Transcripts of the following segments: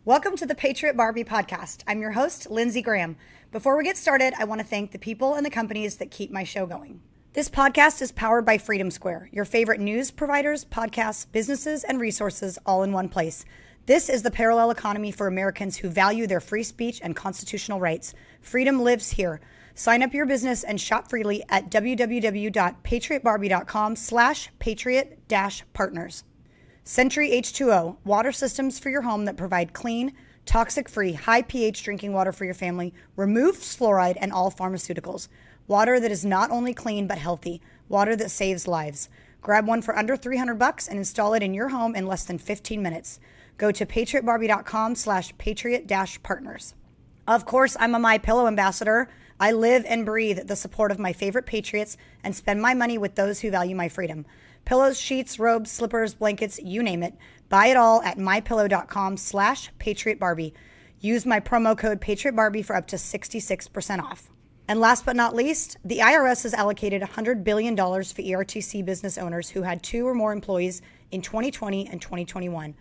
Welcome to the Patriot Barbie podcast. I'm your host, Lindsey Graham. Before we get started, I want to thank the people and the companies that keep my show going. This podcast is powered by Freedom Square, your favorite news providers, podcasts, businesses, and resources all in one place. This is the parallel economy for Americans who value their free speech and constitutional rights. Freedom lives here. Sign up your business and shop freely at www.patriotbarbie.com/patriot-partners. Century H2O, water systems for your home that provide clean, toxic-free, high pH drinking water for your family, removes fluoride and all pharmaceuticals. Water that is not only clean but healthy. Water that saves lives. Grab one for under $300 and install it in your home in less than 15 minutes. Go to patriotbarbie.com/patriot-partners. Of course, I'm a MyPillow ambassador. I live and breathe the support of my favorite patriots and spend my money with those who value my freedom. Pillows, sheets, robes, slippers, blankets, you name it. Buy it all at mypillow.com/patriotbarbie. Use my promo code patriotbarbie for up to 66% off. And last but not least, the IRS has allocated $100 billion for ERTC business owners who had 2 or more employees in 2020 and 2021.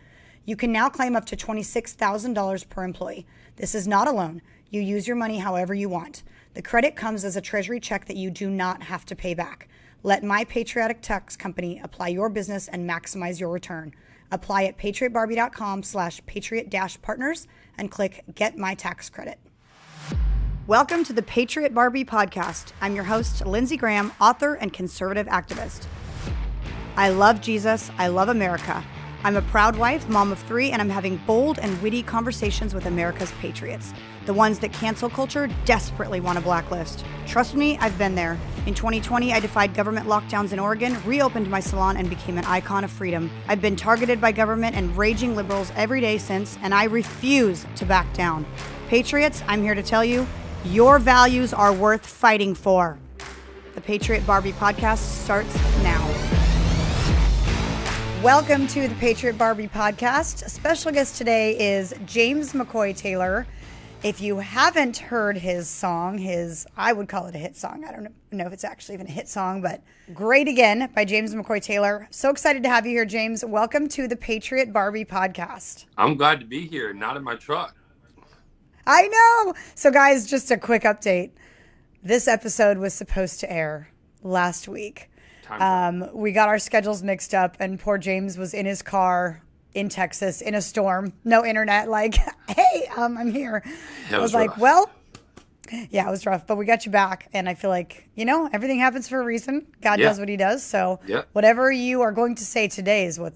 You can now claim up to $26,000 per employee. This is not a loan. You use your money however you want. The credit comes as a treasury check that you do not have to pay back. Let My Patriotic Tax Company apply your business and maximize your return. Apply at patriotbarbie.com/patriot-partners and click Get My Tax Credit. Welcome to the Patriot Barbie podcast. I'm your host, Lindsey Graham, author and conservative activist. I love Jesus. I love America. I'm a proud wife, mom of 3, and I'm having bold and witty conversations with America's patriots, the ones that cancel culture desperately want to blacklist. Trust me, I've been there. In 2020, I defied government lockdowns in Oregon, reopened my salon, and became an icon of freedom. I've been targeted by government and raging liberals every day since, and I refuse to back down. Patriots, I'm here to tell you, your values are worth fighting for. The Patriot Barbie podcast starts now. Welcome to the Patriot Barbie podcast. Special guest today is James McCoy Taylor. If you haven't heard his song, I would call it a hit song. I don't know if it's actually even a hit song, but Great Again by James McCoy Taylor. So excited to have you here, James. Welcome to the Patriot Barbie podcast. I'm glad to be here, not in my truck. I know. So guys, just a quick update. This episode was supposed to air last week. We got our schedules mixed up, and poor James was in his car in Texas in a storm, no internet. Like, hey, I'm here. I was like, well, yeah, it was rough, but we got you back, and I feel like everything happens for a reason. God does what He does. So whatever you are going to say today is what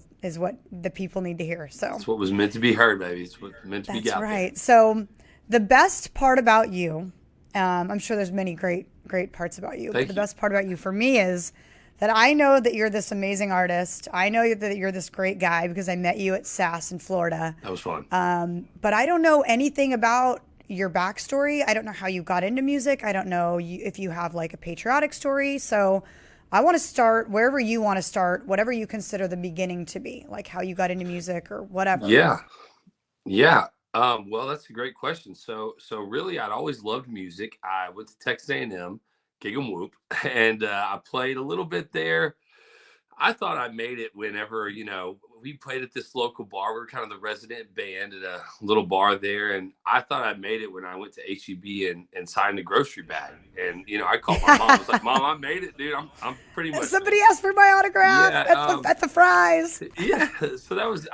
the people need to hear. So it's what was meant to be heard, baby. It's what meant to be got. That's right. So the best part about you, I'm sure there's many great parts about you, but the best part about you for me is that I know that you're this amazing artist. I know that you're this great guy because I met you at SAS in Florida. That was fun. But I don't know anything about your backstory. I don't know how you got into music. I don't know if you have like a patriotic story. So I want to start wherever you want to start, whatever you consider the beginning to be, like how you got into music or whatever. Yeah. Well, that's a great question. So really, I'd always loved music. I went to Texas A&M. Gig 'em Whoop, and I played a little bit there. I thought I made it whenever, we played at this local bar. We were kind of the resident band at a little bar there, and I thought I made it when I went to HEB and signed a grocery bag. And, I called my mom. I was like, Mom, I made it, dude. I'm pretty much. Somebody asked for my autograph at the fries. Yeah, so that was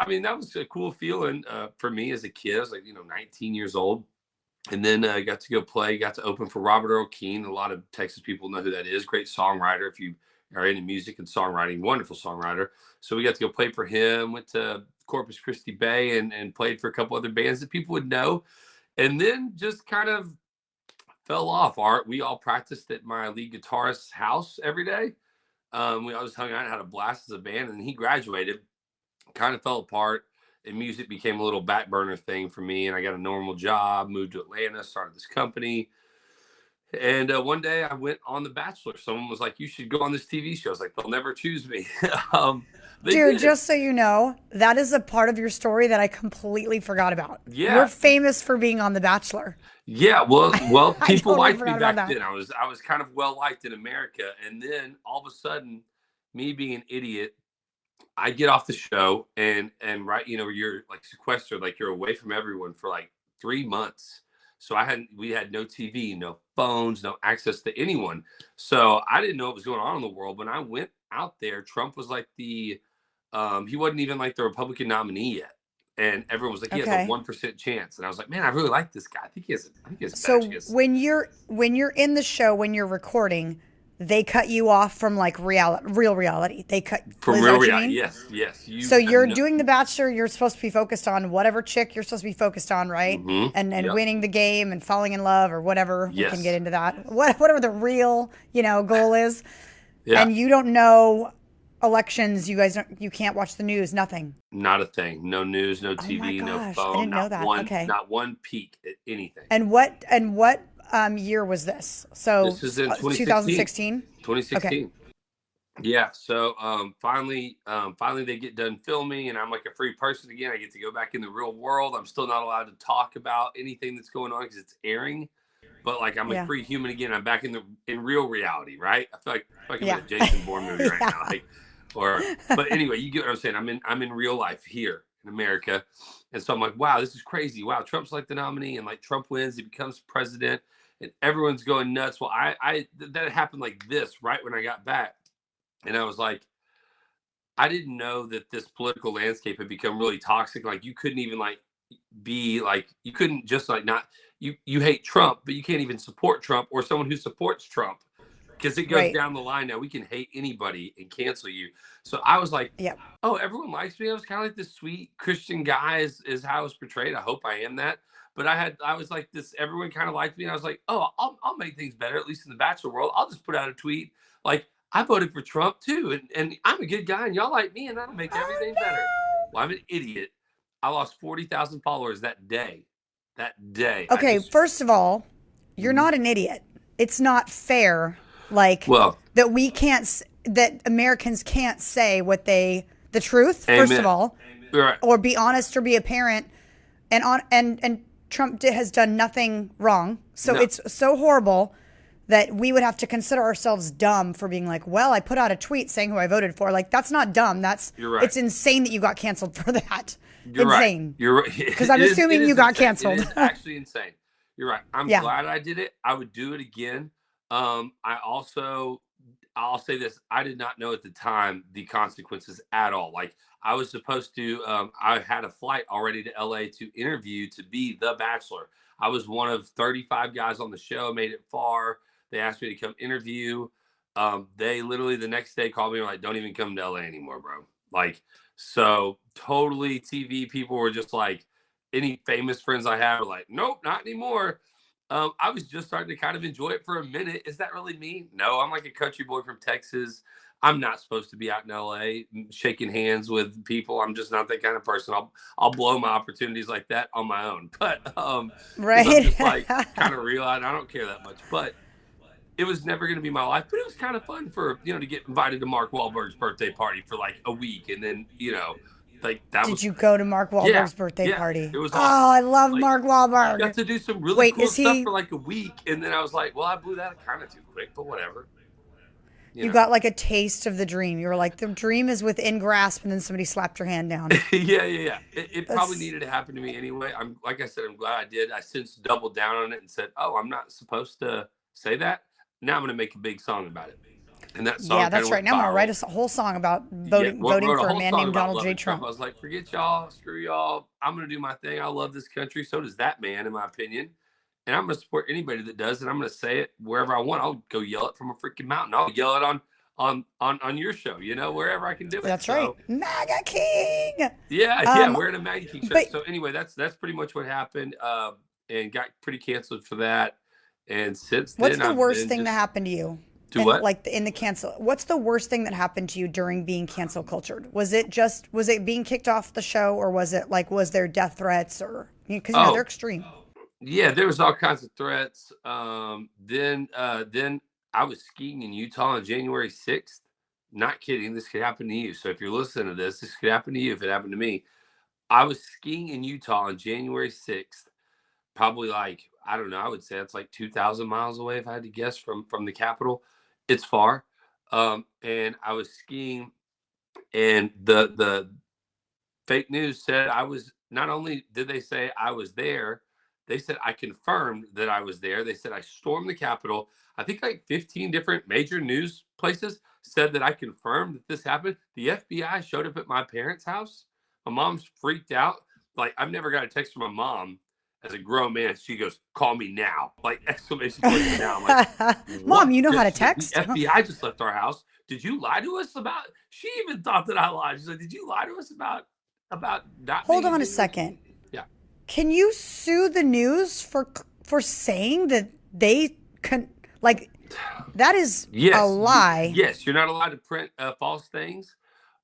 a cool feeling for me as a kid. I was like, 19 years old. And then I got to open for Robert Earl Keen. A lot of Texas people know who that is. Great songwriter. If you are into music and songwriting, wonderful songwriter. So we got to go play for him, went to Corpus Christi Bay and played for a couple other bands that people would know. And then just kind of fell off. We all practiced at my lead guitarist's house every day. We all just hung out and had a blast as a band. And he graduated, kind of fell apart. And music became a little back burner thing for me. And I got a normal job, moved to Atlanta, started this company. And one day I went on The Bachelor. Someone was like, you should go on this TV show. I was like, they'll never choose me. Dude, just so you know, that is a part of your story that I completely forgot about. Yeah. You're famous for being on The Bachelor. Yeah, well, people liked me back then. I was kind of well liked in America. And then all of a sudden, me being an idiot, I get off the show and right, you're like sequestered, like you're away from everyone for like 3 months. So we had no TV, no phones, no access to anyone. So I didn't know what was going on in the world. When I went out there, Trump was like he wasn't even like the Republican nominee yet. And everyone was like, he has a Okay. 1% chance. And I was like, man, I really like this guy. I think he has a better So chance. when you're in the show, when you're recording, they cut you off from like real reality. They cut From is that real what you reality, mean? yes. You So have you're no. doing The Bachelor. You're supposed to be focused on whatever chick you're supposed to be focused on, right? And Yep. winning the game and falling in love or whatever. We can get Yes. into that. Whatever the real goal is. Yeah. And you don't know elections. You can't watch the news. Nothing. Not a thing. No news, no Oh my TV, no gosh, I phone, didn't know that. Okay. not one peek at anything. And what year was this? So This is in 2016. 2016. Okay. 2016. Yeah. So finally they get done filming and I'm like a free person again. I get to go back in the real world. I'm still not allowed to talk about anything that's going on because it's airing. But like I'm a Yeah. free human again. I'm back in real reality, right? I feel like I'm Yeah. in a Jason Bourne movie right Yeah. now. But anyway, you get what I'm saying. I'm in real life here in America. And so I'm like, wow, this is crazy. Wow, Trump's like the nominee, and like Trump wins, he becomes president, and everyone's going nuts. Well, that happened like this right when I got back. And I was like, I didn't know that this political landscape had become really toxic. Like you couldn't even like be like you couldn't just like not you hate Trump, but you can't even support Trump or someone who supports Trump because it goes Right. down the line. Now we can hate anybody and cancel you. So I was like, Yep. oh, everyone likes me. I was kind of like this sweet Christian guy is how I was portrayed. I hope I am that. But I was like this. Everyone kind of liked me, and I was like, oh, I'll make things better. At least in the Bachelor world, I'll just put out a tweet like I voted for Trump too, and I'm a good guy, and y'all like me, and that'll make everything better. Well, I'm an idiot. I lost 40,000 followers that day. That day. Okay, first of all, you're not an idiot. It's not fair, like Well, that that Americans can't say the truth. First of amen. all, Right. or be honest or be a parent, and Trump has done nothing wrong. So No. it's so horrible that we would have to consider ourselves dumb for being like, well, I put out a tweet saying who I voted for. Like that's not dumb. You're right. It's insane that you got canceled for that. You're insane. right. You're right. Because I'm assuming you got canceled. It is actually insane. You're right. I'm Yeah. glad I did it. I would do it again. I'll say this. I did not know at the time the consequences at all. Like I was supposed to, I had a flight already to LA to interview to be the Bachelor. I was one of 35 guys on the show, made it far. They asked me to come interview. They literally the next day called me and were like, don't even come to LA anymore, bro. Like, so totally TV people were just like, any famous friends I have were like, nope, not anymore. I was just starting to kind of enjoy it for a minute. Is that really me? No, I'm like a country boy from Texas. I'm not supposed to be out in LA shaking hands with people. I'm just not that kind of person. I'll blow my opportunities like that on my own. But 'cause Right. I'm just like kind of realizing I don't care that much. But it was never going to be my life. But it was kind of fun for to get invited to Mark Wahlberg's birthday party for like a week, and then like that Did was. you go to Mark Wahlberg's birthday Yeah, party? it was Oh, awesome. I love Like, Mark Wahlberg. Got to do some really Wait, cool is stuff he? for like a week, and then I was like, well, I blew that kind of too quick, but whatever. You got like a taste of the dream. You were like, the dream is within grasp, and then somebody slapped your hand down. Yeah. It probably That's- needed to happen to me anyway. Like I said, I'm glad I did. I since doubled down on it and said, oh, I'm not supposed to say that. Now I'm going to make a big song about it. And that song Yeah, that's kinda right. went Now I'm gonna viral. write a whole song about voting wrote for a whole man song named about Donald J. loving Trump. I was like, forget y'all, screw y'all. I'm going to do my thing. I love this country. So does that man, in my opinion. And I'm going to support anybody that does. And I'm going to say it wherever I want. I'll go yell it from a freaking mountain. I'll yell it on your show, wherever I can do it. That's right, MAGA King. Yeah, wearing a Maggie King shirt. but- So anyway, that's pretty much what happened. And got pretty canceled for that. And since then, What's the I've worst been thing that just- happened to you? To what? Like in the cancel. What's the worst thing that happened to you during being cancel cultured? Was it being kicked off the show, or was there death threats, or because they're extreme? Yeah, there was all kinds of threats. Then I was skiing in Utah on January 6th. Not kidding. This could happen to you. So if you're listening to this could happen to you if it happened to me. I was skiing in Utah on January 6th, probably like, I don't know, I would say it's like 2,000 miles away if I had to guess from the capital. It's far. And I was skiing And the fake news said I was, not only did they say I was there, they said I confirmed that I was there. They said I stormed the Capitol. I think like 15 different major news places said that I confirmed that this happened. The FBI showed up at my parents' house. My mom's freaked out. Like, I've never got a text from my mom as a grown man. She goes, "Call me now!" Like, exclamation point now. I'm like, Mom, what? you know how to The text? FBI just left our house. Did you lie to us about? She even thought that I lied. She's like, "Did you lie to us about not Hold being on a January?" second. Yeah. Can you sue the news for saying that they can, like, that is Yes. a lie? Yes, you're not allowed to print false things.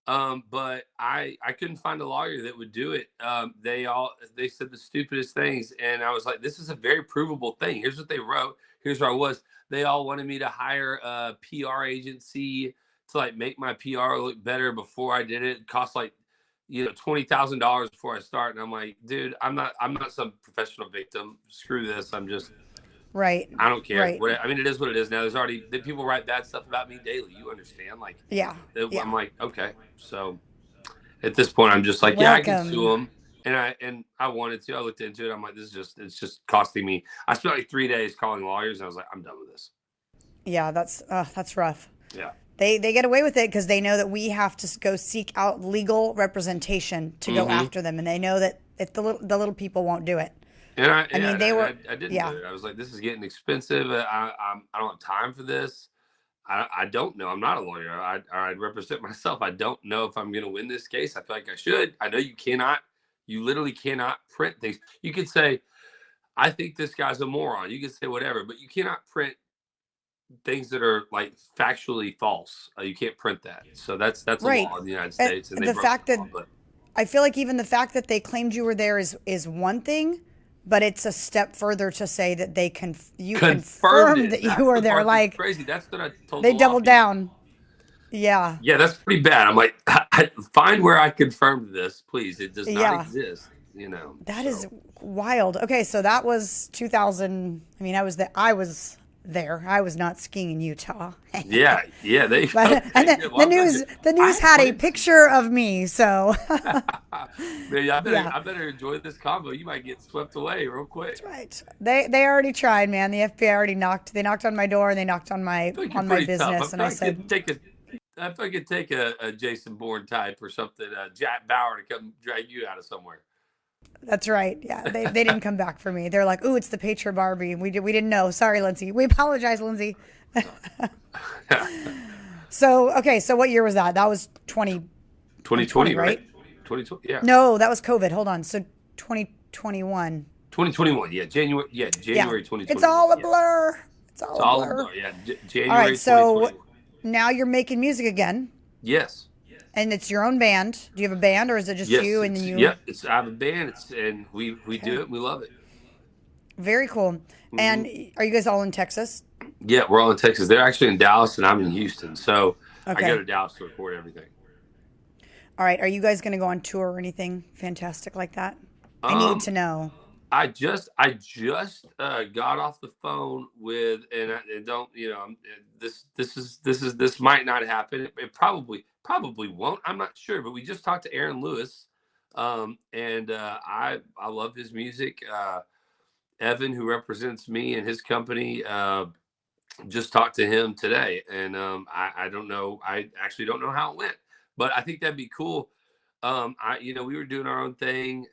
But I couldn't find a lawyer that would do it. They said the stupidest things, and I was like, this is a very provable thing. Here's what they wrote. Here's where I was. They all wanted me to hire a PR agency to like make my PR look better before I did it. It cost like, $20,000 before I start, and I'm like, dude, I'm not some professional victim. Screw this. Right. I don't care. Right. I mean, it is what it is now. There's already people write bad stuff about me daily. You understand? Like, Yeah. I'm like, okay. So at this point, I'm just like, yeah, I can sue them. And I wanted to. I looked into it. I'm like, it's just costing me. I spent like 3 days calling lawyers, and I was like, I'm done with this. Yeah, that's rough. Yeah. They get away with it because they know that we have to go seek out legal representation to go after them, and they know that if the little people won't do it. And I didn't do it. I was like, this is getting expensive. I don't have time for this. I don't know. I'm not a lawyer. I represent myself. I don't know if I'm going to win this case. I feel like I should. I know you literally cannot print things. You could say, I think this guy's a moron. You can say whatever, but you cannot print things that are like factually false. You can't print that. So that's a Right. law in the United States. And the fact that I feel like even the fact that they claimed you were there is one thing, but it's a step further to say that they confirmed that you were there. Like, crazy. That's what I told. They doubled down. Yeah. Yeah, that's pretty bad. I'm like, find where I confirmed this, please. It does not exist. That is wild. Okay, so that was 2000. I mean, I was there. I was not skiing in Utah. yeah. The news had a picture of me. So Man, I better enjoy this combo. You might get swept away real quick. That's right. They already tried, man. The FBI already knocked. They knocked on my door and they knocked on my business, and I said, if I could take a Jason Bourne type or something, Jack Bauer to come drag you out of somewhere. That's right. Yeah, they didn't come back for me. They're like, "Ooh, it's the Patriot Barbie. We didn't know. Sorry, Lindsay. We apologize, Lindsay." So what year was that? That was 2020, right? 2020. Yeah. No, that was COVID. Hold on. So 2021. 2021. Yeah, January 2020. It's all a blur. It's all a blur. Yeah, January. All right. So now you're making music again. Yes. And it's your own band. Do you have a band, or is it just you and then you? Yeah, I have a band. And we do it. We love it. Very cool. And are you guys all in Texas? Yeah, we're all in Texas. They're actually in Dallas, and I'm in Houston. So I go to Dallas to record everything. All right. Are you guys going to go on tour or anything fantastic like that? I need to know. I just got off the phone with, and don't, this might not happen. It probably won't. I'm not sure, but we just talked to Aaron Lewis, and I love his music. Evan, who represents me and his company, just talked to him today, and I don't know. I actually don't know how it went, but I think that'd be cool. We were doing our own thing.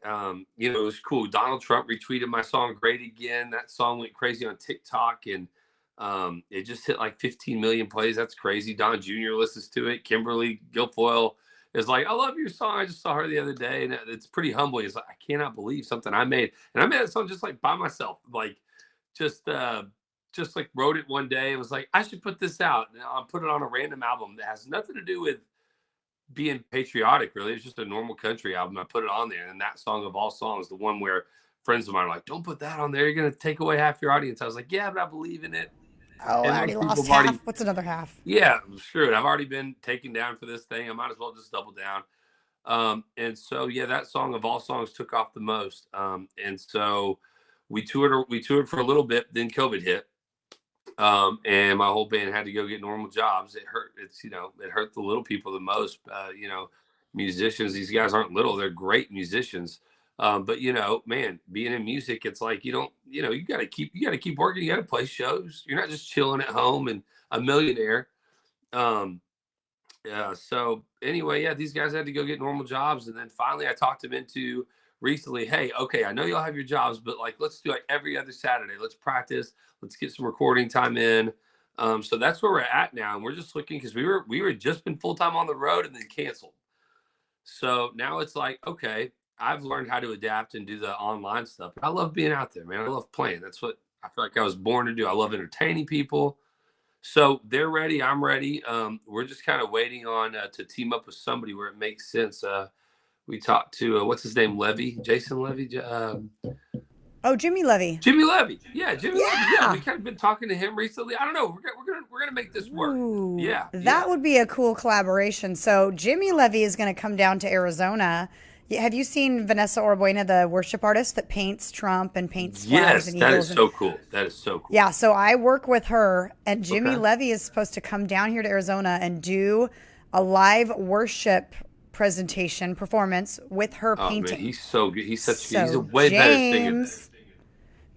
It was cool. Donald Trump retweeted my song "Great Again." That song went crazy on TikTok, and it just hit like 15 million plays. That's crazy. Don Jr. listens to it. Kimberly Guilfoyle is like, "I love your song. I just saw her the other day," and it's pretty humbling. It's like, I cannot believe something I made, and I made that song just like by myself, like just like wrote it one day and was like, I should put this out, and I'll put it on a random album that has nothing to do with being patriotic. Really, it's just a normal country album. I put it on there, and that song of all songs, the one where friends of mine are like, "Don't put that on there. You're gonna take away half your audience." I was like, "Yeah, but I believe in it." Oh, I already lost half. What's another half? Yeah, screw it. I've already been taken down for this thing. I might as well just double down. And so that song of all songs took off the most. And so we toured for a little bit. Then COVID hit. And my whole band had to go get normal jobs. It hurt. It hurt the little people the most. Musicians, these guys aren't little. They're great musicians. But man, being in music, it's like, you got to keep working. You got to play shows. You're not just chilling at home and a millionaire. Yeah. So anyway, yeah, these guys had to go get normal jobs. And then finally I talked them into recently, hey, okay, I know y'all have your jobs, but like, let's do like every other Saturday. Let's practice. Let's get some recording time in. So that's where we're at now. And we're just looking, because we were just been full-time on the road and then canceled. So now it's like, okay, I've learned how to adapt and do the online stuff. I love being out there, man. I love playing. That's what I feel like I was born to do. I love entertaining people. So they're ready. I'm ready. We're just kind of waiting on to team up with somebody where it makes sense. We talked to what's his name, Jason Levy. Jimmy Levy. Jimmy Levy. Yeah, Jimmy Levy. Yeah, we kind of been talking to him recently. I don't know. We're gonna make this work. Ooh, yeah, that would be a cool collaboration. So Jimmy Levy is going to come down to Arizona. Have you seen Vanessa Orbuena, the worship artist that paints Trump and paints flags and eagles? That is so cool. That is so cool. Yeah, so I work with her, and Jimmy Levy is supposed to come down here to Arizona and do a live worship performance with her painting. Man, he's so good. He's a way better singer.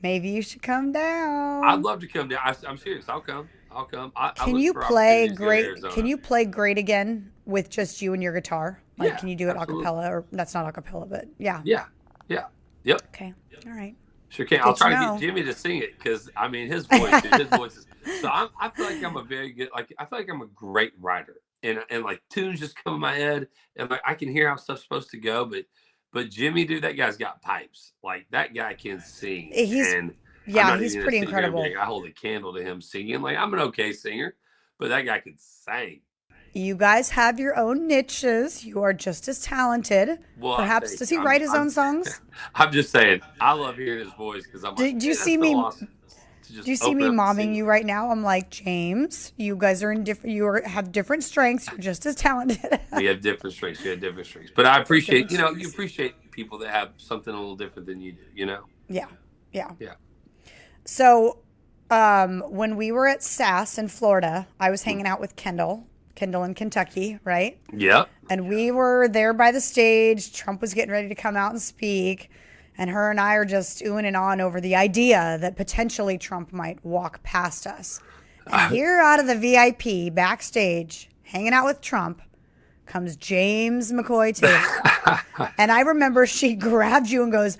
Maybe you should come down. I'd love to come down. I'm serious. I'll come. Can you play great? Can you play great again with just you and your guitar? Like, can you do it a cappella? Or that's not a cappella, but yeah. Yeah. Yep. Okay. All right. Sure can. I'll try to get Jimmy to sing it, because I mean his voice is. So I feel like I'm a very good. Like, I feel like I'm a great writer, and like tunes just come in my head, and like I can hear how stuff's supposed to go, but Jimmy, dude, that guy's got pipes. Like, that guy can sing. He's pretty incredible. I hold a candle to him singing. Like, I'm an okay singer, but that guy can sing. You guys have your own niches. You are just as talented. Well, perhaps does he write his own songs? I'm just saying, I love hearing his voice, because I'm like, do you see me? Awesome do you see me momming you right now? I'm like, James, you guys are in different. Have different strengths. You're just as talented. We have different strengths. But I appreciate, you appreciate people that have something a little different than you do. Yeah. So, when we were at SAS in Florida, I was hanging out with Kendall in Kentucky, right? Yeah. And we were there by the stage. Trump was getting ready to come out and speak. And her and I are just oohing and ahhing over the idea that potentially Trump might walk past us. And here out of the VIP backstage, hanging out with Trump, comes James McCoy Taylor. And I remember she grabbed you and goes,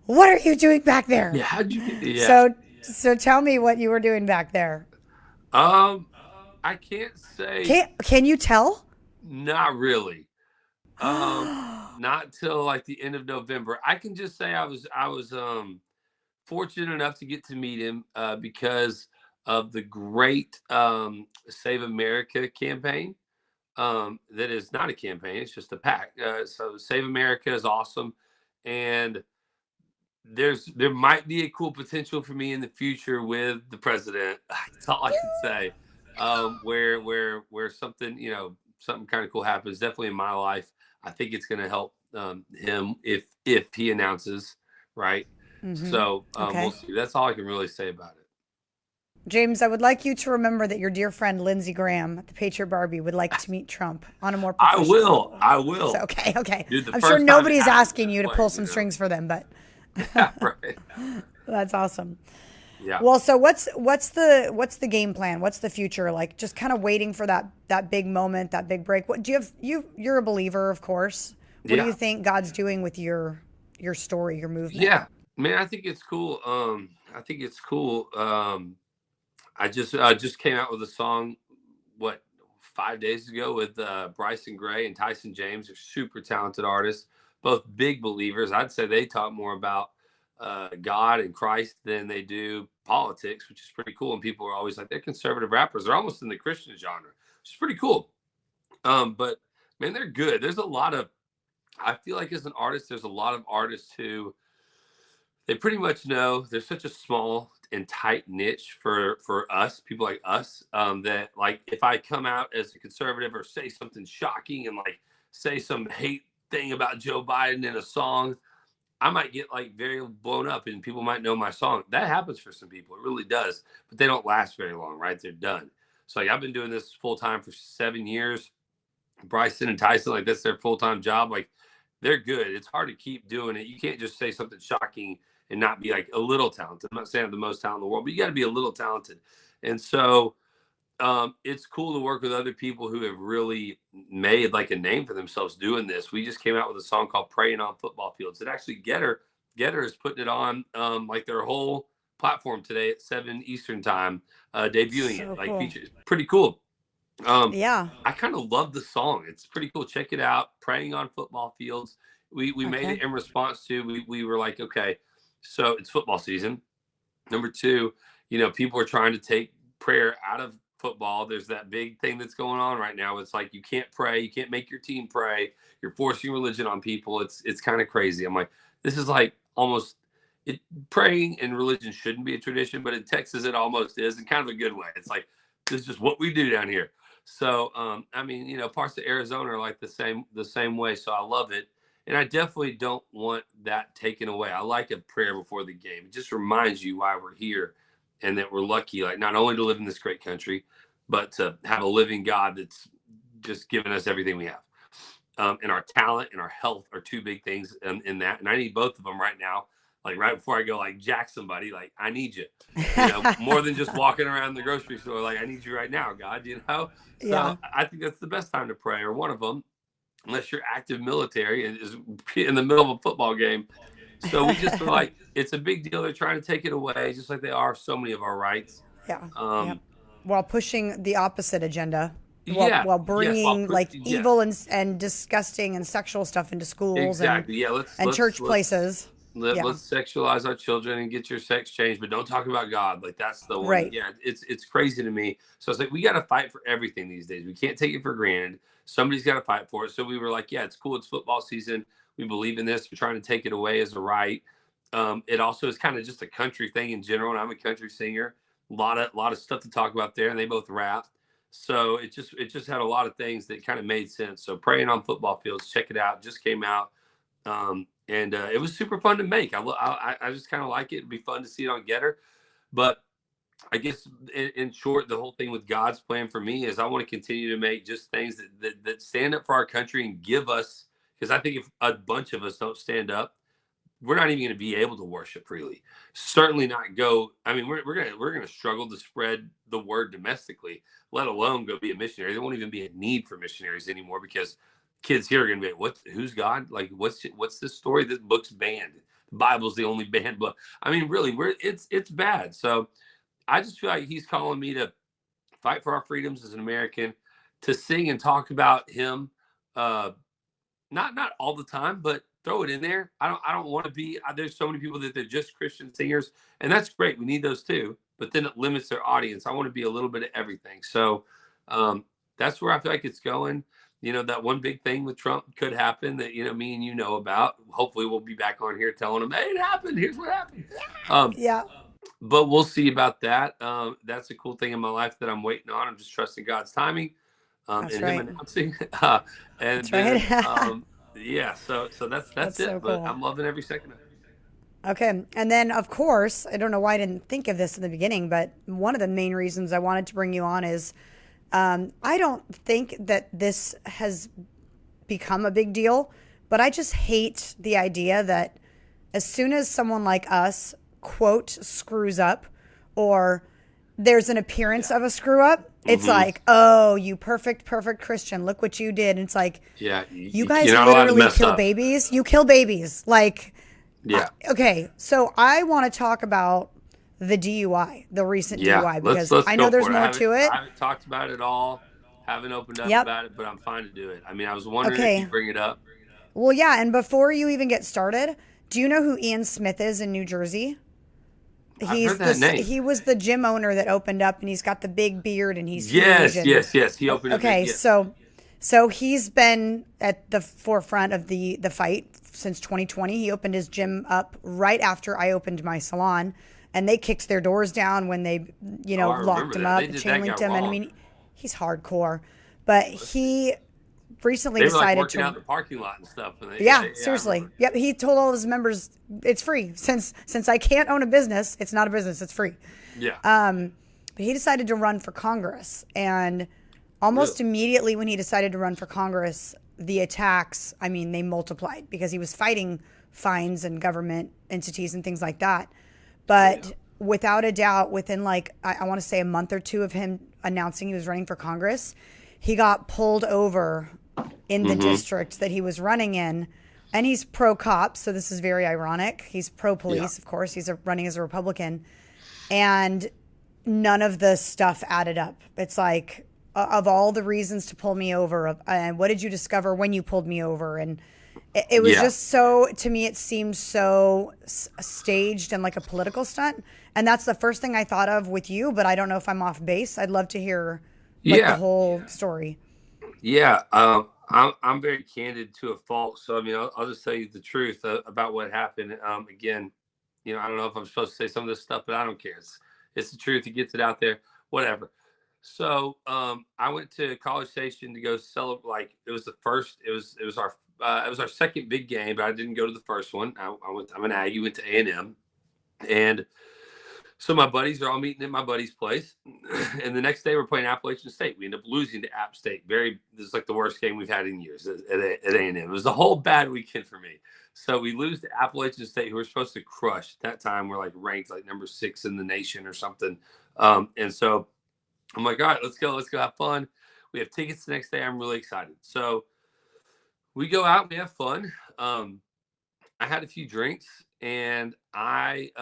"What are you doing back there?" Yeah, how'd you do? Yeah. So tell me what you were doing back there. I can't say. Can you tell? Not really. Not till like the end of November. I can just say I was fortunate enough to get to meet him because of the great Save America campaign. That is not a campaign; it's just a PAC. So Save America is awesome, and there might be a cool potential for me in the future with the president. That's all I can say. Where something kind of cool happens, definitely in my life. I think it's going to help him if he announces, right? Mm-hmm. So we'll see. That's all I can really say about it. James, I would like you to remember that your dear friend Lindsey Graham at the Patriot Barbie would like to meet Trump on a more professional level. I will. So, okay. Dude, I'm sure nobody's asking you to pull some strings for them, but yeah, right. That's awesome. Yeah. Well, so what's the game plan? What's the future? Like, just kind of waiting for that big moment, that big break. What do you have? You're a believer, of course. What do you think God's doing with your story, your movement? Yeah, man, I think it's cool. I just came out with a song, 5 days ago with Bryson Gray and Tyson James. They're super talented artists, both big believers. I'd say they talk more about God and Christ than they do politics, which is pretty cool. And people are always like, they're conservative rappers. They're almost in the Christian genre, which is pretty cool. But man, they're good. There's a lot of, I feel like as an artist, there's a lot of artists who they pretty much know there's such a small and tight niche for us, people like us, that like if I come out as a conservative or say something shocking and like say some hate thing about Joe Biden in a song, I might get like very blown up and people might know my song. That happens for some people. It really does. But they don't last very long, right? They're done. So like I've been doing this full time for 7 years. Bryson and Tyson, like that's their full time job. Like they're good. It's hard to keep doing it. You can't just say something shocking and not be like a little talented. I'm not saying I'm the most talented in the world, but you got to be a little talented. And so it's cool to work with other people who have really made like a name for themselves doing this. We just came out with a song called "Praying on Football Fields." It actually Getter is putting it on like their whole platform today at 7 Eastern time, debuting So it. Like cool. features pretty cool. Yeah. I kind of love the song. It's pretty cool. Check it out. Praying on Football Fields. We made Okay. it in response to we were like, okay, so it's football season. Number two, people are trying to take prayer out of football. There's that big thing that's going on right now. It's like you can't pray, you can't make your team pray. You're forcing religion on people. It's kind of crazy. I'm like, this is like almost it. Praying and religion shouldn't be a tradition, but in Texas it almost is, in kind of a good way. It's like this is just what we do down here. So I mean, parts of Arizona are like the same way. So I love it. And I definitely don't want that taken away. I like a prayer before the game. It just reminds you why we're here and that we're lucky, like not only to live in this great country, but to have a living God that's just given us everything we have. And our talent and our health are two big things in that. And I need both of them right now. Like right before I go, like jack somebody, like I need you, more than just walking around the grocery store. Like I need you right now, God, So Yeah. I think that's the best time to pray, or one of them, unless you're active military and is in the middle of a football game. So we just feel like it's a big deal. They're trying to take it away, just like they are so many of our rights. Yeah. Yep. Um, While pushing the opposite agenda, yeah, while yes, bringing like evil yes, and disgusting and sexual stuff into schools exactly. Yeah, and church let's places. Yeah. let's sexualize our children and get your sex changed, but don't talk about God. Like that's the one. Right. Yeah, it's crazy to me. So it's like we got to fight for everything these days. We can't take it for granted. Somebody's got to fight for it. So we were like, yeah, it's cool. It's football season. We believe in this. We're trying to take it away as a right. It also is kind of just a country thing in general, and I'm a country singer. A lot of stuff to talk about there, and they both rap. So it just had a lot of things that kind of made sense. So praying on football fields, check it out. Just came out. And it was super fun to make. I just kind of like it. It'd be fun to see it on Getter. But I guess in short, the whole thing with God's plan for me is I want to continue to make just things that stand up for our country and give us, because I think if a bunch of us don't stand up, we're not even going to be able to worship freely. Certainly not go. I mean, we're gonna struggle to spread the word domestically, let alone go be a missionary. There won't even be a need for missionaries anymore because kids here are going to be like, who's God? Like, what's this story? This book's banned. The Bible's the only banned book. I mean, really, it's bad. So I just feel like he's calling me to fight for our freedoms as an American, to sing and talk about him. Not all the time, but throw it in there. I don't want to be. There's so many people that they're just Christian singers, and that's great. We need those too, but then it limits their audience. I want to be a little bit of everything. So that's where I feel like it's going. That one big thing with Trump could happen that me and you know about. Hopefully, we'll be back on here telling them, "Hey, it happened. Here's what happened." Yeah. But we'll see about that. That's a cool thing in my life that I'm waiting on. I'm just trusting God's timing, That's and right. Him announcing. And That's then, right. yeah. So that's it. So But cool. I'm loving every second of it. Okay. And then, of course, I don't know why I didn't think of this in the beginning, but one of the main reasons I wanted to bring you on is I don't think that this has become a big deal, but I just hate the idea that as soon as someone like us, quote, screws up or there's an appearance of a screw up, it's like, oh, you perfect Christian. Look what you did. And it's like, Yeah, you guys you're not allowed to literally mess kill up. babies. You kill babies. Like, Yeah, okay, so I want to talk about the DUI, the recent yeah. DUI, Let's because I know go there's for it. more to it. I haven't talked about it at all. Haven't opened up Yep. about it, but I'm fine to do it. I mean, I was wondering if Okay. you bring it up. Well, yeah, and before you even get started, do you know who Ian Smith is in New Jersey? I've heard that name. He was the gym owner that opened up, and he's got the big beard, and he's Yes, huge. yes. He opened up. Okay, Yes. so he's been at the forefront of the fight since 2020. He opened his gym up right after I opened my salon, and they kicked their doors down when they, I locked remember him that. up, They did chain that linked guy him. And I wrong. mean, he's hardcore, but he recently They were like decided working to. out in the parking lot and stuff. And Yeah, I seriously. remember. Yep, he told all his members it's free. Since I can't own a business, it's not a business, it's free. Yeah. But he decided to run for Congress, and almost Really? immediately when he decided to run for Congress, the attacks, I mean, they multiplied because he was fighting fines and government entities and things like that. But without a doubt, within like I want to say a month or two of him announcing he was running for Congress, he got pulled over in the district that he was running in. And he's pro cop, so this is very ironic. He's pro police, of course. He's running as a Republican. And none of the stuff added up. It's like, of all the reasons to pull me over, and what did you discover when you pulled me over? And it was just so, to me, it seemed so staged and like a political stunt. And that's the first thing I thought of with you, but I don't know if I'm off base. I'd love to hear like the whole story. Yeah. I'm very candid to a fault. So, I mean, I'll just tell you the truth about what happened. Again, I don't know if I'm supposed to say some of this stuff, but I don't care. It's the truth. He gets it out there, whatever. So, I went to College Station to go celebrate. Like it was our second big game, but I didn't go to the first one. I'm an Aggie, went to A&M, and so my buddies are all meeting at my buddy's place, and the next day we're playing Appalachian State. We end up losing to App State. This is like the worst game we've had in years at A&M. It was a whole bad weekend for me. So we lose to Appalachian State, who we're supposed to crush. At that time, we're like ranked like number 6 in the nation or something. And so I'm like, all right, let's go have fun. We have tickets the next day. I'm really excited. So we go out, we have fun. I had a few drinks, and I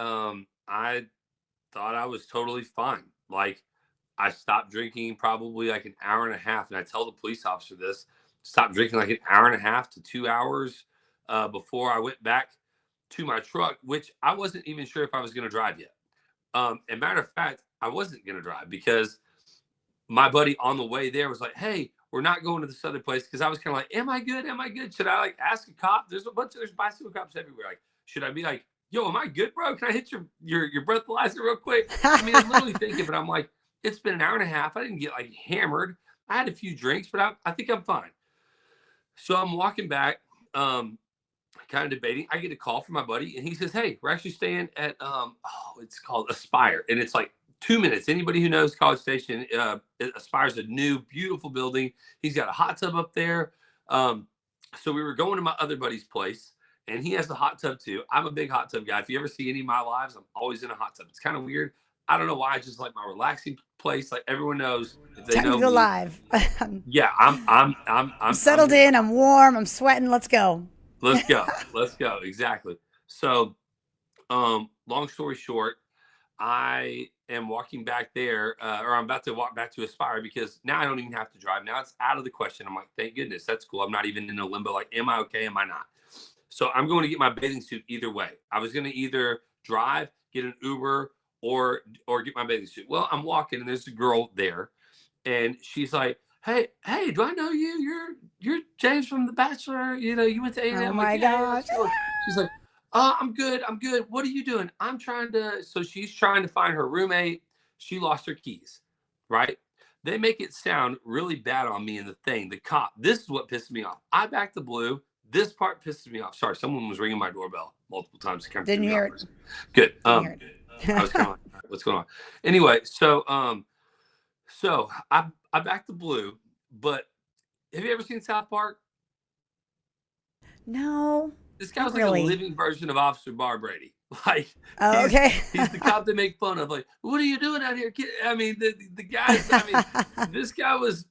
thought I was totally fine. Like I stopped drinking probably like an hour and a half. And I tell the police officer this, stopped drinking like an hour and a half to 2 hours before I went back to my truck, which I wasn't even sure if I was going to drive yet. And matter of fact, I wasn't going to drive because my buddy on the way there was like, hey, we're not going to this other place. Cause I was kind of like, am I good? Am I good? Should I like ask a cop? There's bicycle cops everywhere. Like, should I be like, yo, am I good, bro? Can I hit your breathalyzer real quick? I mean, I'm literally thinking, but I'm like, it's been an hour and a half. I didn't get like hammered. I had a few drinks, but I think I'm fine. So I'm walking back, kind of debating. I get a call from my buddy, and he says, hey, we're actually staying at, it's called Aspire. And it's like 2 minutes. Anybody who knows College Station, Aspire is a new, beautiful building. He's got a hot tub up there. So we were going to my other buddy's place, and he has the hot tub too. I'm a big hot tub guy. If you ever see any of my lives, I'm always in a hot tub. It's kind of weird. I don't know why. I just like my relaxing place. Like everyone knows, if they Time know to go me. Live. Yeah, I'm settled in. I'm warm. I'm sweating. Let's go. Let's go. Exactly. So, long story short, I am walking back there, or I'm about to walk back to Aspire because now I don't even have to drive. Now it's out of the question. I'm like, thank goodness, that's cool. I'm not even in a limbo. Like, am I okay? Am I not? So I'm going to get my bathing suit either way. I was going to either drive, get an Uber, or get my bathing suit. Well, I'm walking, and there's a girl there, and she's like, hey, do I know you? You're James from The Bachelor. You went to A&M. Oh I'm my like, gosh. Yeah. She's like, I'm good. What are you doing? So she's trying to find her roommate. She lost her keys, right? They make it sound really bad on me in the cop. This is what pisses me off. I backed the blue. This part pisses me off. Sorry, someone was ringing my doorbell multiple times. Didn't hear it. Good. Didn't hear it. I was kind of like, what's going on? Anyway, so I backed the blue, but have you ever seen South Park? No. This guy was like a living version of Officer Bar Brady. Like, okay. He's the cop they make fun of. Like, what are you doing out here, kid? I mean, the guys. This guy was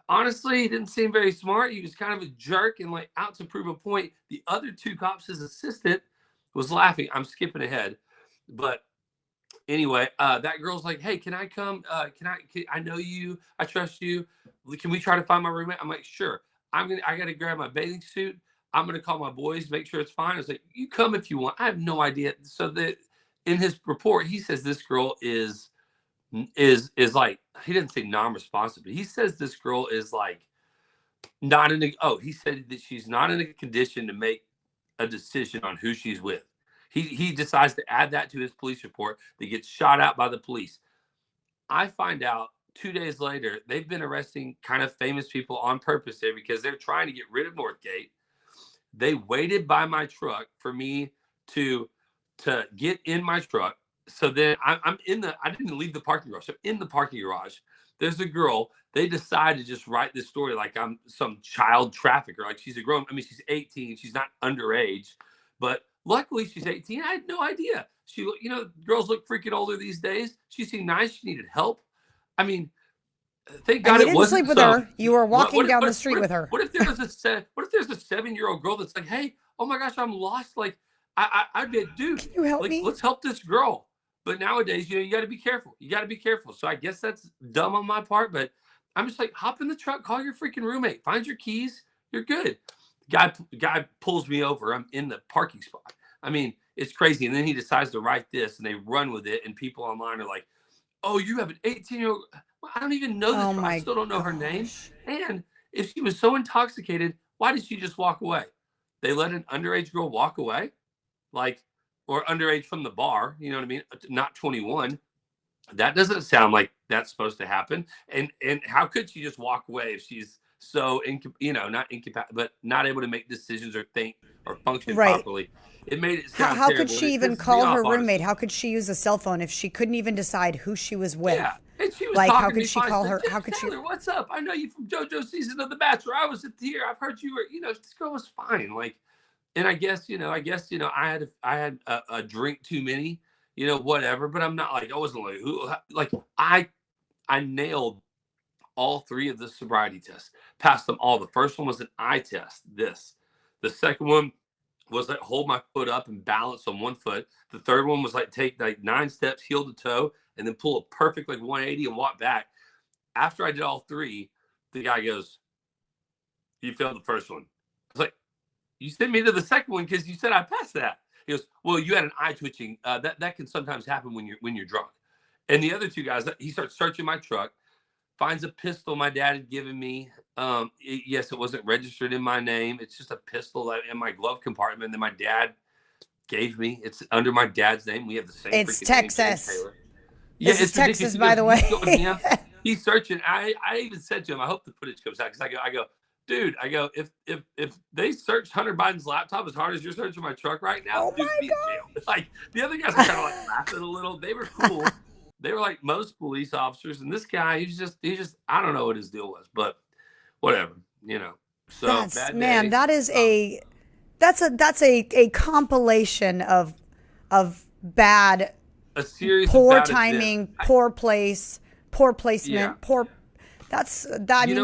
honestly, he didn't seem very smart. He was kind of a jerk and like out to prove a point. The other two cops, his assistant, was laughing. I'm skipping ahead, but anyway, that girl's like, hey, can I come? I know you. I trust you. Can we try to find my roommate? I'm like, sure. I got to grab my bathing suit. I'm going to call my boys, make sure it's fine. I was like, you come if you want. I have no idea. So that in his report, he says this girl is like, he didn't say non-responsive, but he says this girl is like he said that she's not in a condition to make a decision on who she's with. He decides to add that to his police report that gets shot out by the police. I find out 2 days later, they've been arresting kind of famous people on purpose there because they're trying to get rid of Northgate. They waited by my truck for me to get in my truck. So then I'm in I didn't leave the parking garage. So in the parking garage, there's a girl. They decide to just write this story like I'm some child trafficker. Like she's a grown, I mean, she's 18. She's not underage, but luckily she's 18. I had no idea. She, girls look freaking older these days. She seemed nice. She needed help. I mean, thank God it wasn't sleep with her. You were walking down the street with her. What if there's a 7-year-old girl that's like, hey, oh my gosh, I'm lost. Like, I'd be, dude, can you help me? Let's help this girl. But nowadays, you got to be careful. You got to be careful. So I guess that's dumb on my part, but I'm just like, hop in the truck, call your freaking roommate, find your keys. You're good. Guy pulls me over. I'm in the parking spot. I mean, it's crazy. And then he decides to write this and they run with it. And people online are like, oh, you have an 18-year-old. Well, I don't even know this. I still don't know her name. And if she was so intoxicated, why did she just walk away? They let an underage girl walk away, or underage from the bar. You know what I mean? Not 21. That doesn't sound like that's supposed to happen. And how could she just walk away if she's so not incapacitated, but not able to make decisions or think or function properly? It made it sound how terrible. could she even call her roommate? How could she use a cell phone if she couldn't even decide who she was with? Yeah. And she was how could she call her? How could she? What's up? I know you from JoJo's season of The Bachelor. I was here. I've heard you were. This girl was fine. And I guess I had a drink too many. Whatever. But I'm not I wasn't I nailed all 3 of the sobriety tests. Passed them all. The first one was an eye test. The second one was hold my foot up and balance on one foot. The third one was take 9 steps, heel to toe, and then pull a perfect 180 and walk back. After I did all 3, the guy goes, "You failed the first one." I was like, "You sent me to the second one because you said I passed that." He goes, "Well, you had an eye twitching. That can sometimes happen when you're drunk." And the other 2 guys, he starts searching my truck, finds a pistol my dad had given me. Yes, it wasn't registered in my name. It's just a pistol in my glove compartment that my dad gave me. It's under my dad's name. We have the same. It's Texas. Yeah, it's Texas, by the way. He's searching. I even said to him, I hope the footage comes out because I go, dude, if they searched Hunter Biden's laptop as hard as you're searching my truck right now, dude, be in jail. The other guys were kind of laughing a little. They were cool. They were like most police officers, and this guy, he's just I don't know what his deal was, but whatever, So that's a compilation of bad, a series poor of bad timing, poor placement, poor. That sucks. In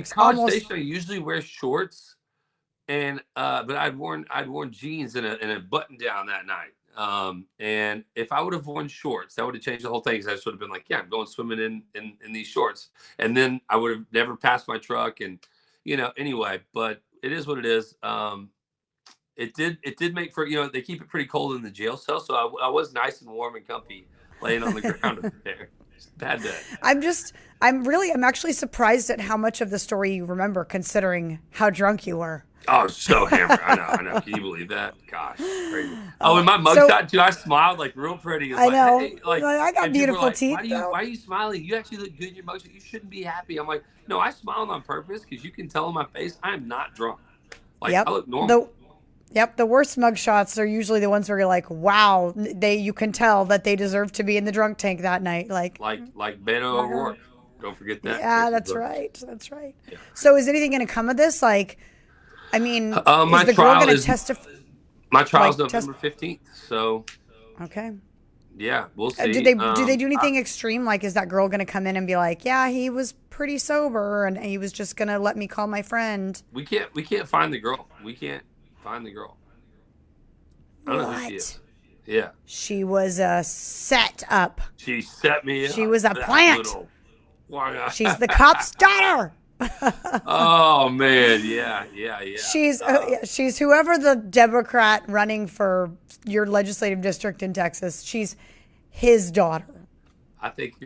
College Station, I usually wear shorts, and but I'd worn jeans and a button down that night. And if I would have worn shorts, that would have changed the whole thing. Because I would have been like, yeah, I'm going swimming in these shorts, and then I would have never passed my truck, and anyway. But it is what it is. It did make for they keep it pretty cold in the jail cell, so I was nice and warm and comfy laying on the ground up there. Bad day. I'm actually surprised at how much of the story you remember, considering how drunk you were. Oh, so hammered. I know. Can you believe that? Gosh, crazy. Oh, and my mugshot too. I smiled real pretty. I know. Hey, I got beautiful teeth. Why are you smiling? You actually look good in your mugshot. You shouldn't be happy. I'm like, no, I smiled on purpose because you can tell in my face I am not drunk. I look normal. The worst mugshots are usually the ones where you're like, wow, you can tell that they deserve to be in the drunk tank that night. Like Beto O'Rourke. Don't forget that. Yeah, that's right. Yeah. So is anything going to come of this? Is the girl going to testify? My trial's November 15th. So. Okay. Yeah, we'll see. Do they do anything extreme? Is that girl going to come in and be like, yeah, he was pretty sober and he was just going to let me call my friend? We can't find the girl. We can't find the girl. I don't know who she is. Yeah. She was set up. She set me up. She was a plant. She's the cop's daughter. Oh man, yeah. She's whoever the Democrat running for your legislative district in Texas. She's his daughter. I think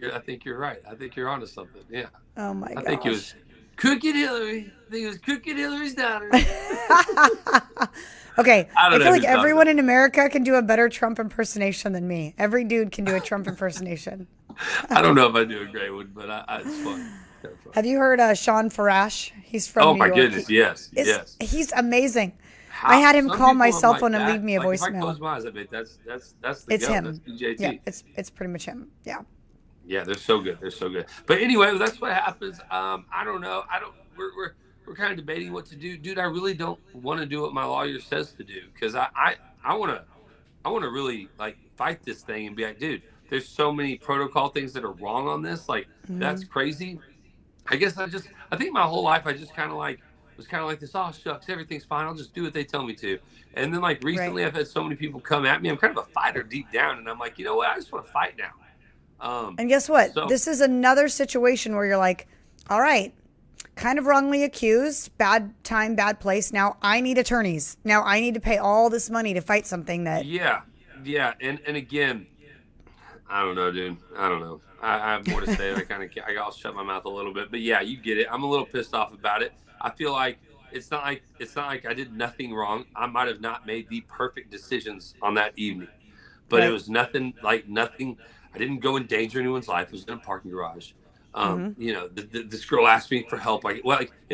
you're right. I think you're onto something. Yeah. Oh my gosh. I think it was Crooked Hillary. I think it was Crooked Hillary's daughter. Okay, I feel like everyone in America can do a better Trump impersonation than me. Every dude can do a Trump impersonation. I don't know if I do a great one, but it's fun. Kind of fun. Have you heard Sean Farash? He's from Oh New my York. goodness, yes, yes. He's amazing. I had him Some call my people I'm cell like phone and that. leave me a Like if I close voicemail. my eyes, I bet that's the It's go. That's him. Yeah, BJT. it's pretty much him. Yeah. Yeah, they're so good. They're so good. But anyway, that's what happens. I don't know. I don't. We're kind of debating what to do, dude. I really don't want to do what my lawyer says to do because I want to really like fight this thing and be like, dude, there's so many protocol things that are wrong on this. Like that's crazy. I guess I think my whole life I just kind of like was kind of like this. Oh shucks, everything's fine. I'll just do what they tell me to. And then like Right. recently, I've had so many people come at me. I'm kind of a fighter deep down, and I'm like, you know what? I just want to fight now. And guess what? So This is another situation where you're like, all right, kind of wrongly accused, bad time, bad place. Now I need attorneys. Now I need to pay all this money to fight something that. yeah, yeah, and again, I don't know, dude. I don't know. I have more to say. I'll shut my mouth a little bit, but yeah, you get it. I'm a little pissed off about it. I feel like it's not like I did nothing wrong. I might have not made the perfect decisions on that evening, but it Right. was nothing. I didn't go endanger anyone's life. It was in a parking garage. This girl asked me for help. It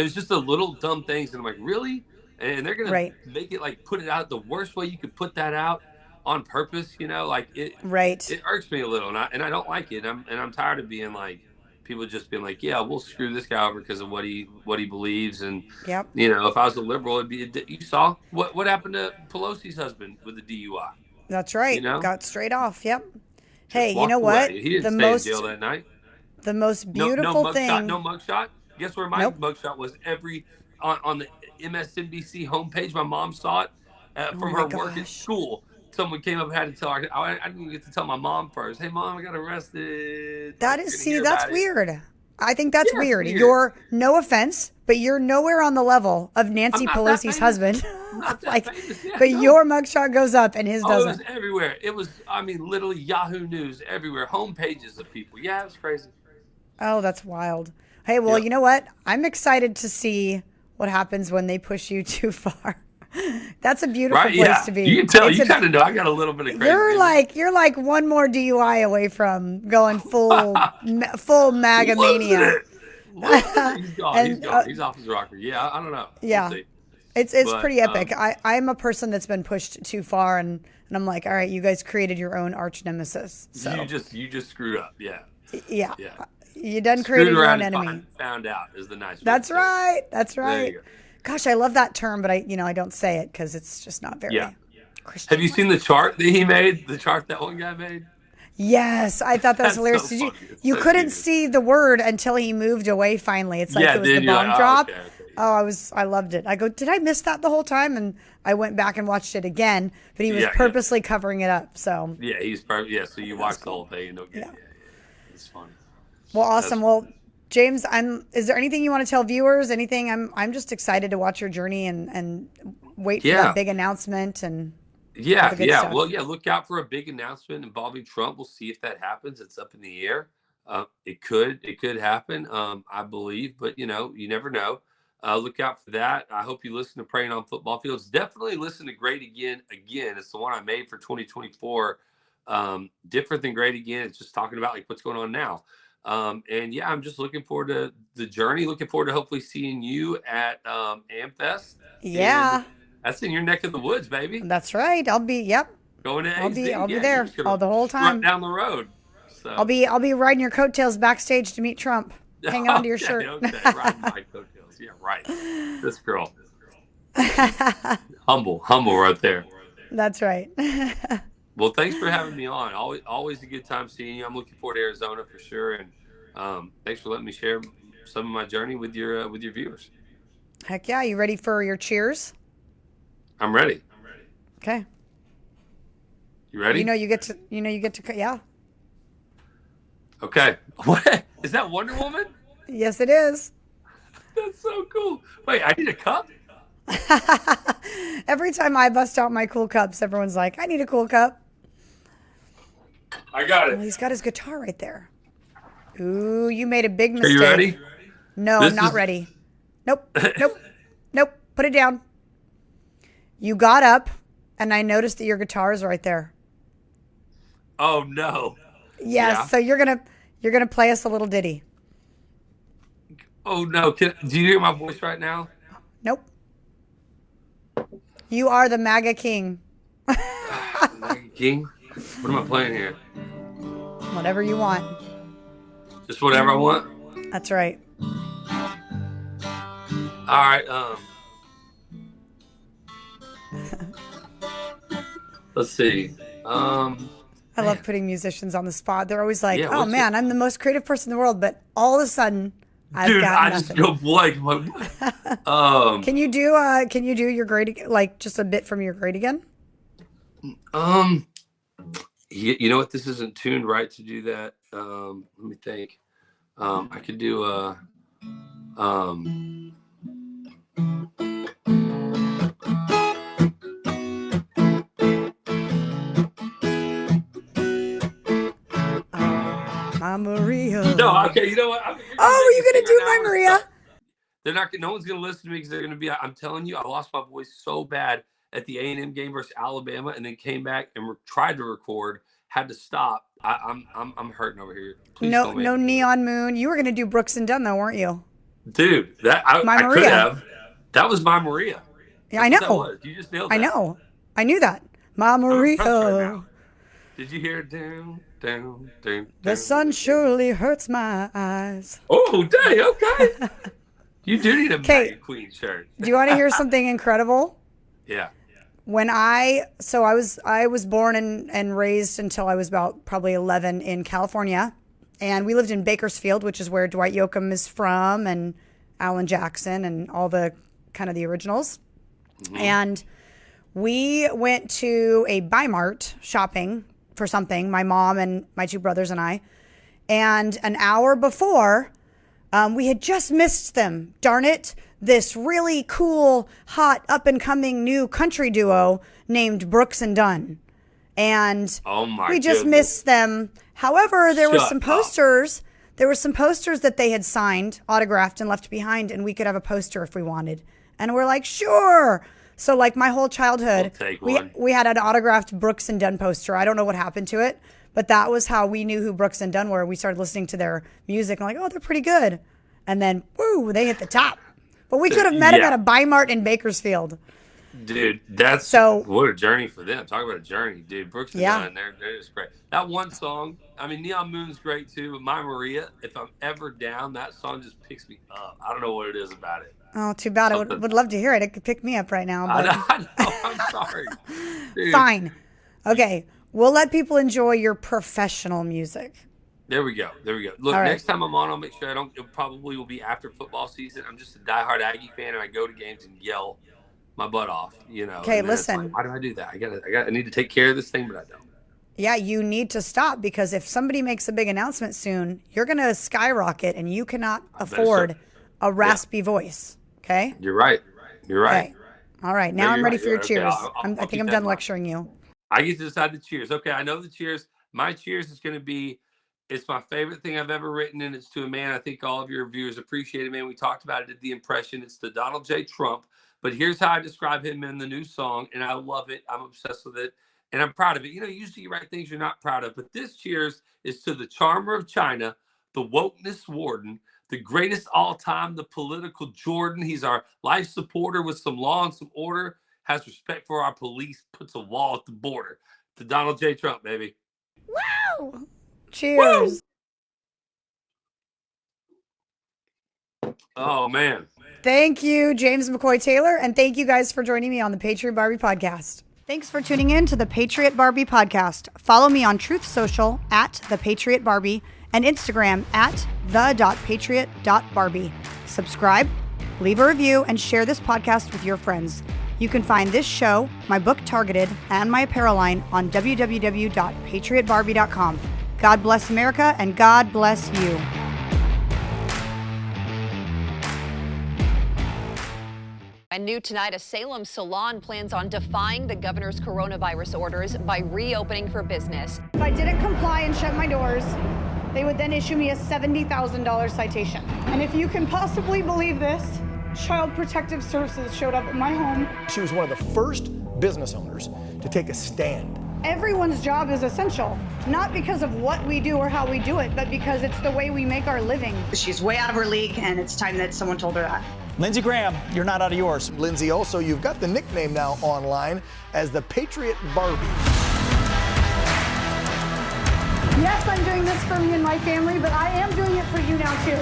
was just a little dumb things, and I'm like, really? And they're gonna Right. make it like put it out the worst way you could put that out on purpose. Like it. Right. It irks me a little, and I don't like it. I'm tired of being like people just being like, yeah, we'll screw this guy over because of what he believes. And Yep. if I was a liberal, you saw what happened to Pelosi's husband with the DUI. That's right. You know? Got straight off. Yep. Just Hey, you walked know what? away. He didn't stay in jail that night. The most No beautiful mugshot. thing. No mugshot. Guess where my Nope. mugshot was? On the MSNBC homepage. My mom saw it from my her work at gosh. school. Someone came up and had to tell her. I didn't even get to tell my mom first. Hey, mom, I got arrested. That's That's weird. I think that's Yeah, it's weird. weird. You're, no offense, but you're nowhere on the level of Nancy I'm not that Pelosi's famous. husband. I'm not that Like, famous. Yeah, but no. your mugshot goes up and his Oh, it was doesn't. everywhere. It was, literally Yahoo News everywhere. Home pages of people. Yeah, it was crazy. Oh, that's wild. Hey, well, Yep. you know what? I'm excited to see what happens when they push you too far. That's a beautiful Right? place Yeah. to be. You can tell. It's You a- kind of know. I got a little bit of crazy. You're like one more DUI away from going full MAGA Losing mania. it. He's gone. And, He's gone. He's off his rocker. Yeah, I don't know. Yeah. We'll see. It's But, pretty epic. I'm a person that's been pushed too far, and I'm like, all right, you guys created your own arch nemesis. So You just screwed up. Yeah. yeah, Yeah. you done Screwed created your around own and enemy. found out is the nice. way That's to say it. right. That's There right. you go. Gosh, I love that term, but I don't say it because it's just not very Yeah. Christian. Have you seen the chart that he made? The chart that one guy made? Yes, I thought that was That's hilarious. so Did funny. It's you so couldn't cute. see the word until he moved away finally. It's like Yeah, it was then the you're bomb like, oh, drop. okay. Oh, I loved it. I go, did I miss that the whole time? And I went back and watched it again, but he was Yeah, yeah. purposely covering it up. So, Yeah, he's perfect. Yeah, so you watch the whole thing and don't get Yeah. yeah. It's funny. well, awesome. That's- Well, James, is there anything you want to tell viewers? Anything? I'm just excited to watch your journey and wait for Yeah. that big announcement and Yeah, the good yeah. stuff. Well, yeah, look out for a big announcement involving Trump. We'll see if that happens. It's up in the air. It could happen, I believe, but you never know. Look out for that. I hope you listen to Praying on Football Fields. Definitely listen to Great Again. It's the one I made for 2024. Different than Great Again. It's just talking about like what's going on now. And yeah, I'm just looking forward to the journey. Looking forward to hopefully seeing you at AmFest. yeah, And that's in your neck of the woods, baby. that's right. I'll be Going to I'll be AZ. Yeah, there. you're just gonna The whole strut time. down the road. So. I'll be riding your coattails backstage to meet Trump. Hang on to your shirt. Okay, riding my coattails. Yeah, right. This girl, humble right there. That's right. Well, thanks for having me on. Always a good time seeing you. I'm looking forward to Arizona for sure, and thanks for letting me share some of my journey with your viewers. Heck yeah. You ready for your cheers? I'm ready. Okay. You ready? You get to, yeah. Okay. What is that? Wonder Woman? Yes, it is. That's so cool. Wait, I need a cup. Every time I bust out my cool cups, everyone's like, I need a cool cup. I got Well, it. he's got his guitar right there. Ooh, you made a big Are mistake. you ready? No, This I'm not is- ready. Nope. Nope. Put it down. You got up, and I noticed that your guitar is right there. Oh no. Yes. Yeah. So you're gonna play us a little ditty. Oh no! Do you hear my voice right now? Nope. You are the MAGA king. King. What am I playing here? Whatever you want. Just whatever I want. That's right. All right. Let's see. I love putting musicians on the spot. They're always like, Yeah, "Oh man, I'm the most creative person in the world," but all of a sudden, I've got nothing. Just go blank. I'm like, what? Can you do your grade, like just a bit from your grade again? You know what? This isn't tuned right to do that. Let me think. I could do My Maria. No, okay. You know what? Are you gonna do My Maria? They're not. No one's gonna listen to me because they're gonna be. I'm telling you, I lost my voice so bad at the A&M game versus Alabama, and then came back and tried to record. Had to stop. I'm hurting over here. Please no Neon Moon. You were gonna do Brooks and Dunn though, weren't you? Dude, I could have. That was My Maria. Yeah, I know. That was. You just nailed that. I know. I knew that. My Maria. Right. Did you hear down? The sun surely hurts my eyes. Oh, dang, okay. You do need a Maggie Queen shirt. Do you want to hear something incredible? Yeah. When I was born and raised until I was about probably 11 in California, and we lived in Bakersfield, which is where Dwight Yoakam is from, and Alan Jackson, and all the kind of the originals. Mm-hmm. And we went to a Bi-Mart shopping for something, my mom and my two brothers and I. And an hour before, we had just missed them. Darn it. This really cool, hot, up-and-coming new country duo named Brooks and Dunn. And we just missed them. However, there were some posters. There were some posters that they had signed, autographed, and left behind, and we could have a poster if we wanted. And we're like, sure. So like my whole childhood, we had an autographed Brooks and Dunn poster. I don't know what happened to it, but that was how we knew who Brooks and Dunn were. We started listening to their music and like, oh, they're pretty good. And then, woo, they hit the top. But we could have met him at a Bi-Mart in Bakersfield. Dude, what a journey for them. Talk about a journey, dude. Brooks and Dunn, they're just great. That one song, I mean, Neon Moon's great too, but My Maria, if I'm ever down, that song just picks me up. I don't know what it is about it. Oh, too bad. I would love to hear it. It could pick me up right now. But... I know. I'm sorry. Dude. Fine. Okay. We'll let people enjoy your professional music. There we go. Look, next time I'm on, I'll make sure it probably will be after football season. I'm just a diehard Aggie fan, and I go to games and yell my butt off, you know. Okay, listen. Like, why do I do that? I need to take care of this thing, but I don't. Yeah, you need to stop, because if somebody makes a big announcement soon, you're going to skyrocket, and you cannot afford a raspy voice. Okay? You're right. Okay. All right. Now I'm ready for your cheers. Okay. I think I'm done lecturing you. I get to decide the cheers. Okay, I know the cheers. My cheers is going to be, it's my favorite thing I've ever written, and it's to a man I think all of your viewers appreciate it, man. We talked about it at the impression. It's to Donald J. Trump. But here's how I describe him in the new song, and I love it. I'm obsessed with it, and I'm proud of it. You know, usually you write things you're not proud of, but this cheers is to the charmer of China, the wokeness warden, the greatest all time, the political Jordan. He's our life supporter with some law and some order, has respect for our police, puts a wall at the border. To Donald J. Trump, baby. Wow. Cheers. Woo! Oh, man. Thank you, James McCoy Taylor, and thank you guys for joining me on the Patriot Barbie podcast. Thanks for tuning in to the Patriot Barbie podcast. Follow me on Truth Social at The Patriot Barbie and Instagram at the.patriot.barbie. Subscribe, leave a review, and share this podcast with your friends. You can find this show, my book Targeted, and my apparel line on www.patriotbarbie.com. God bless America, and God bless you. And new tonight, a Salem salon plans on defying the governor's coronavirus orders by reopening for business. If I didn't comply and shut my doors, they would then issue me a $70,000 citation. And if you can possibly believe this, Child Protective Services showed up at my home. She was one of the first business owners to take a stand Everyone's job is essential, not because of what we do or how we do it, but because it's the way we make our living. She's way out of her league, and it's time that someone told her that. Lindsey Graham, you're not out of yours. Lindsey, also, you've got the nickname now online as the Patriot Barbie. Yes, I'm doing this for me and my family, but I am doing it for you now too.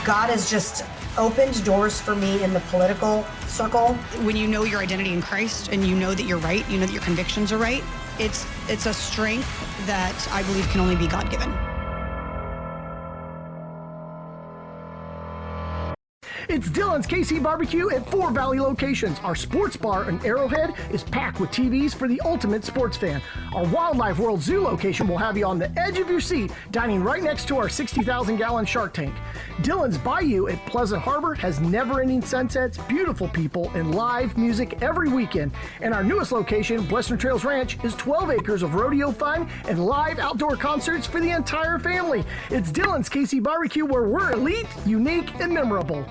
God has just opened doors for me in the political circle. When you know your identity in Christ and you know that you're right, you know that your convictions are right, it's a strength that I believe can only be God-given. It's Dylan's KC Barbecue at 4 Valley locations. Our sports bar in Arrowhead is packed with TVs for the ultimate sports fan. Our Wildlife World Zoo location will have you on the edge of your seat, dining right next to our 60,000-gallon shark tank. Dylan's Bayou at Pleasant Harbor has never-ending sunsets, beautiful people, and live music every weekend. And our newest location, Western Trails Ranch, is 12 acres of rodeo fun and live outdoor concerts for the entire family. It's Dylan's KC Barbecue, where we're elite, unique, and memorable.